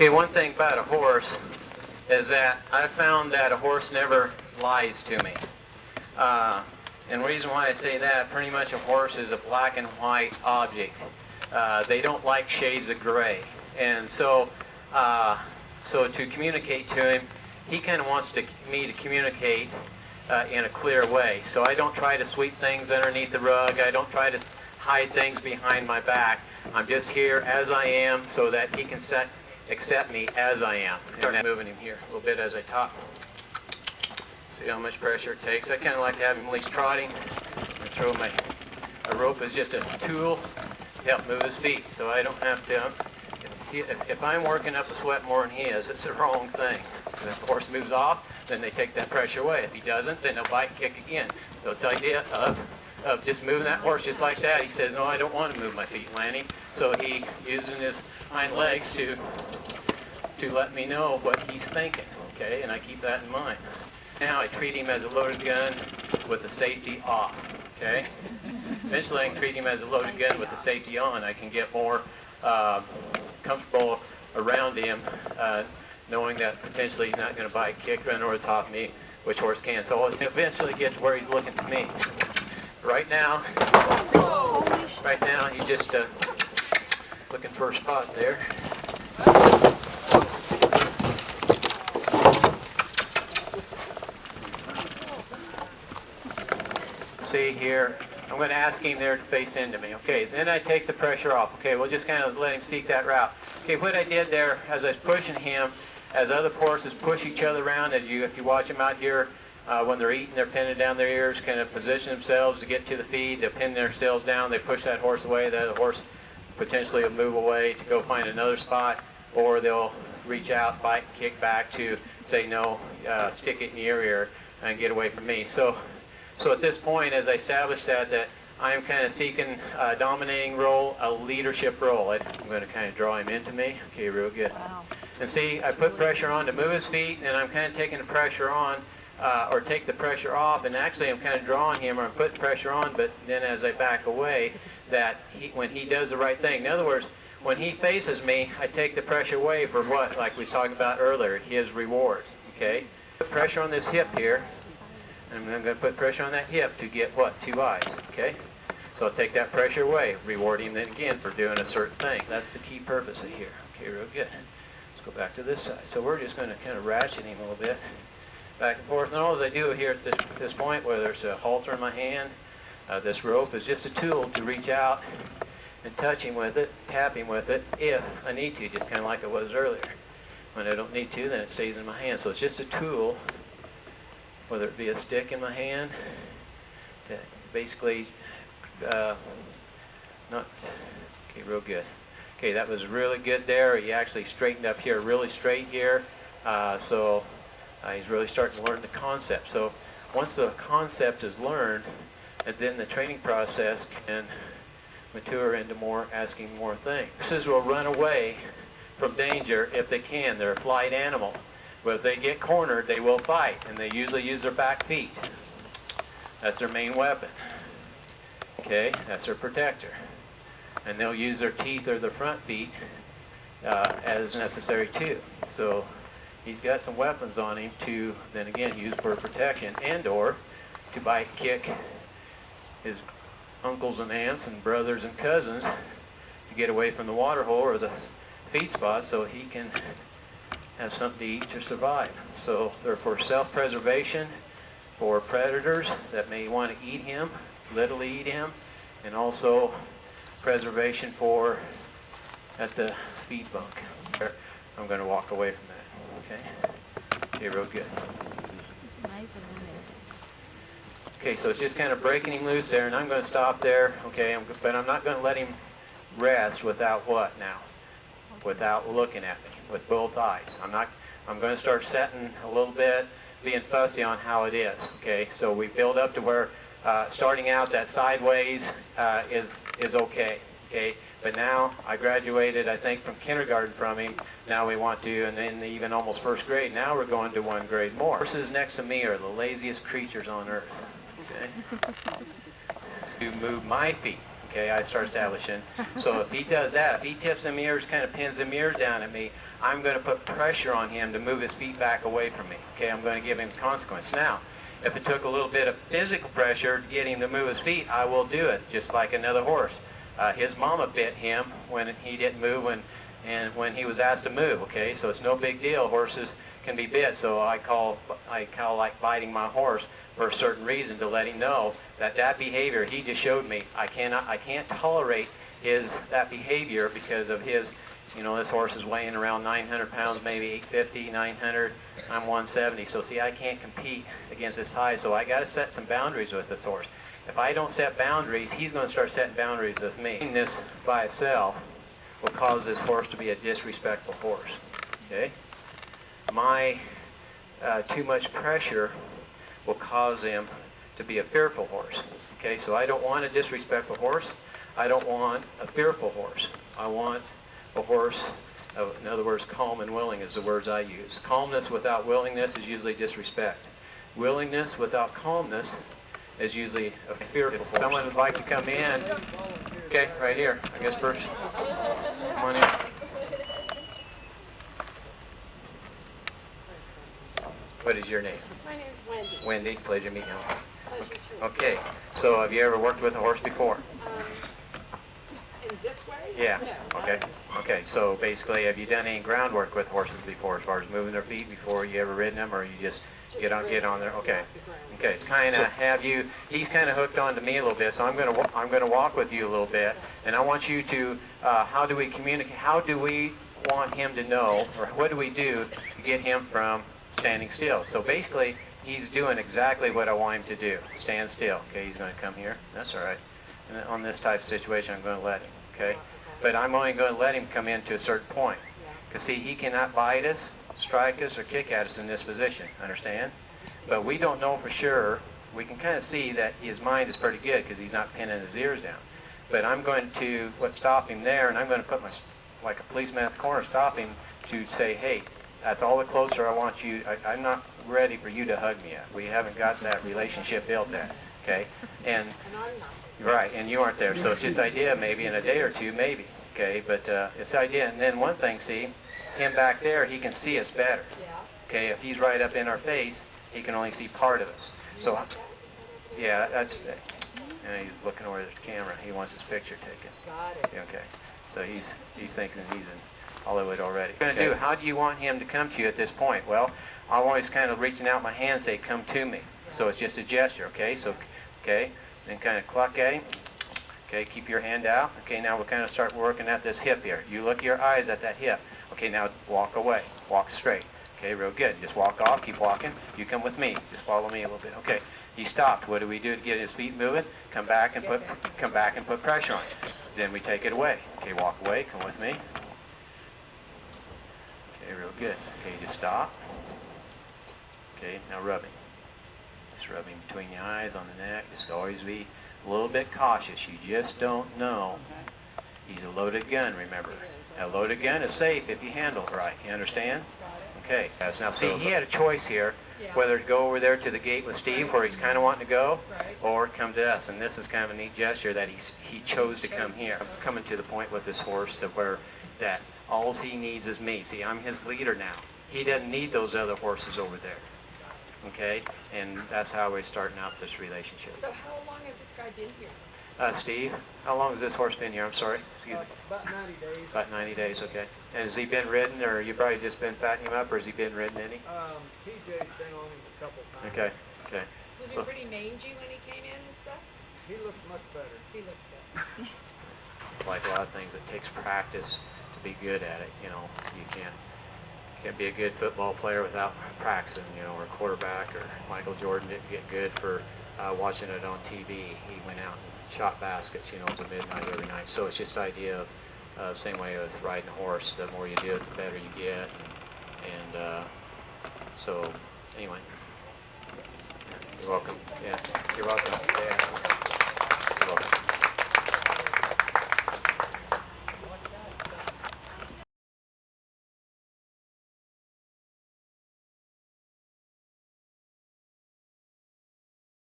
Okay, one thing about a horse is that I found that a horse never lies to me. And the reason why I say that, pretty much a horse is a black and white object. They don't like shades of gray. And so to communicate to him, he kind of wants me to communicate in a clear way. So I don't try to sweep things underneath the rug. I don't try to hide things behind my back. I'm just here as I am so that he can accept me as I am. I'm moving him here a little bit as I talk. See how much pressure it takes. I kind of like to have him at least trotting. A rope is just a tool to help move his feet, so I don't have to. If I'm working up a sweat more than he is, it's the wrong thing. If the horse moves off, then they take that pressure away. If he doesn't, then they'll bite and kick again. So it's the idea of just moving that horse just like that. He says, no, I don't want to move my feet, Lanny. So he using his hind legs to let me know what he's thinking, okay? And I keep that in mind. Now I treat him as a loaded gun with the safety off, okay? Eventually I can treat him as a loaded gun with the safety on. I can get more comfortable around him, knowing that potentially he's not going to bite, kick, run over the top of me, which horse can. So let's eventually get to where he's looking to me. Right now, he's just looking for a spot there. See here, I'm going to ask him there to face into me. Okay, then I take the pressure off. Okay, we'll just kind of let him seek that route. Okay, what I did there, as I was pushing him, as other horses push each other around, if you watch them out here, when they're eating, they're pinning down their ears, kind of position themselves to get to the feed. They pin themselves down, they push that horse away. The other horse potentially will move away to go find another spot, or they'll reach out, bite, kick back to say no, stick it in your ear and get away from me. So at this point, as I establish that I am kind of seeking a dominating role, a leadership role. I'm going to kind of draw him into me. Okay, real good. Wow. And see, I put pressure on to move his feet, and I'm kind of taking the pressure on, or take the pressure off, and actually I'm kind of drawing him, or I'm putting pressure on, but then as I back away, when he does the right thing. In other words, when he faces me, I take the pressure away for what, like we was talking about earlier, his reward, okay? Put pressure on this hip here. I'm going to put pressure on that hip to get what? 2 eyes, okay? So I'll take that pressure away, reward him then again for doing a certain thing. That's the key purpose of here. Okay, real good. Let's go back to this side. So we're just going to kind of ratchet him a little bit, back and forth. And all I do here at this point, whether it's a halter in my hand, this rope is just a tool to reach out and touch him with it, tap him with it, if I need to, just kind of like it was earlier. When I don't need to, then it stays in my hand. So it's just a tool, whether it be a stick in my hand, to basically okay, real good. Okay, that was really good there. He actually straightened up here, really straight here. So he's really starting to learn the concept. So once the concept is learned, and then the training process can mature into asking more things. Horses will run away from danger if they can. They're a flight animal. But if they get cornered, they will fight, and they usually use their back feet. That's their main weapon. Okay, that's their protector. And they'll use their teeth or their front feet as necessary too. So he's got some weapons on him to then again use for protection and or to bite, kick his uncles and aunts and brothers and cousins to get away from the water hole or the feed spot so he can have something to eat to survive. So they're for self-preservation, for predators that may want to eat him, literally eat him, and also preservation for at the feed bunk. I'm going to walk away from that. Okay? Okay, real good. It's amazing, isn't it? Okay, so it's just kind of breaking him loose there, and I'm going to stop there. Okay, but I'm not going to let him rest without what now? Without looking at me with both eyes. I'm going to start setting a little bit, being fussy on how it is. Okay, so we build up to where starting out that sideways is okay. Okay, but now I graduated, I think, from kindergarten from him. Now we want to, and then even almost first grade. Now we're going to 1 grade more. Horses next to me are the laziest creatures on earth. Okay, to move my feet. Okay, I start establishing. So if he does that, if he tips them ears, kind of pins them ears down at me, I'm going to put pressure on him to move his feet back away from me. Okay, I'm going to give him consequence. Now, if it took a little bit of physical pressure to get him to move his feet, I will do it, just like another horse. His mama bit him when he didn't move and when he was asked to move. Okay, so it's no big deal. Horses can be bit, so I call like biting my horse for a certain reason, to let him know that that behavior he just showed me, I can't tolerate that behavior because of his. You know, this horse is weighing around 900 pounds, maybe 850, 900. I'm 170. So see, I can't compete against his size. So I got to set some boundaries with this horse. If I don't set boundaries, he's going to start setting boundaries with me. This by itself will cause this horse to be a disrespectful horse. Okay? My too much pressure will cause him to be a fearful horse. Okay? So I don't want a disrespectful horse. I don't want a fearful horse. I want a horse, in other words, calm and willing is the words I use. Calmness without willingness is usually disrespect. Willingness without calmness is usually a fearful horse. Someone would like to come in. Okay, right here. I guess first. Come on in. What is your name? My name's Wendy. Wendy. Pleasure meeting you. Pleasure too. Okay, so have you ever worked with a horse before? In this way? Yeah. No, Okay. not this way. Okay. So basically, have you done any groundwork with horses before, as far as moving their feet before? You ever ridden them, or you just get on there? Okay. Okay. It's kind of have you. He's kind of hooked on to me a little bit, so I'm gonna walk with you a little bit, and I want you to. How do we communicate? How do we want him to know, or what do we do to get him from standing still? So basically, he's doing exactly what I want him to do. Stand still. Okay. He's going to come here. That's all right. And on this type of situation, I'm going to let him. Okay. But I'm only going to let him come in to a certain point. Because see, he cannot bite us, strike us, or kick at us in this position. Understand? But we don't know for sure. We can kind of see that his mind is pretty good because he's not pinning his ears down. But I'm going to stop him there, and I'm going to put like a policeman at the corner, stop him to say, hey, that's all the closer I want you. I'm not ready for you to hug me yet. We haven't got that relationship built yet. Okay? And right, and you aren't there, so it's just idea maybe in a day or two, maybe, okay, but it's idea. And then one thing, see, him back there, he can see us better, okay, if he's right up in our face, he can only see part of us, so, yeah, that's, and he's looking over the camera, he wants his picture taken. Got it. Okay, so he's thinking he's in Hollywood already. What are you going to do? How do you want him to come to you at this point? Well, I'm always kind of reaching out my hand, say, come to me, so it's just a gesture, okay, so, okay. Then kind of cluck at him. Okay, keep your hand out. Okay, now we'll kind of start working at this hip here. You look your eyes at that hip. Okay, now walk away. Walk straight. Okay, real good. Just walk off. Keep walking. You come with me. Just follow me a little bit. Okay, he stopped. What do we do to get his feet moving? Come back and put pressure on it. Then we take it away. Okay, walk away. Come with me. Okay, real good. Okay, just stop. Okay, now rubbing. Rubbing between the eyes, on the neck. Just always be a little bit cautious. You just don't know. He's a loaded gun, remember. A loaded gun is safe if you handle it right. You understand? Okay. Now, see, he had a choice here, whether to go over there to the gate with Steve, where he's kind of wanting to go, or come to us. And this is kind of a neat gesture that he chose to come here. I'm coming to the point with this horse to where that all he needs is me. See, I'm his leader now. He doesn't need those other horses over there. Okay, and that's how we're starting out this relationship. So how long has this guy been here? Steve, how long has this horse been here? I'm sorry. Excuse me. About 90 days. About 90 days, okay. And has he been ridden, or you probably just been fattening him up, or has he been ridden any? TJ's been on him a couple times. Okay, okay. Was he pretty mangy when he came in and stuff? He looks much better. He looks good. It's like a lot of things. It takes practice to be good at it. You know, you can't be a good football player without practicing, you know, or a quarterback, or Michael Jordan didn't get good for watching it on TV. He went out and shot baskets, you know, till midnight every night. So it's just the idea of same way with riding a horse. The more you do it, the better you get. And so anyway, you're welcome. Yeah, you're welcome. Yeah.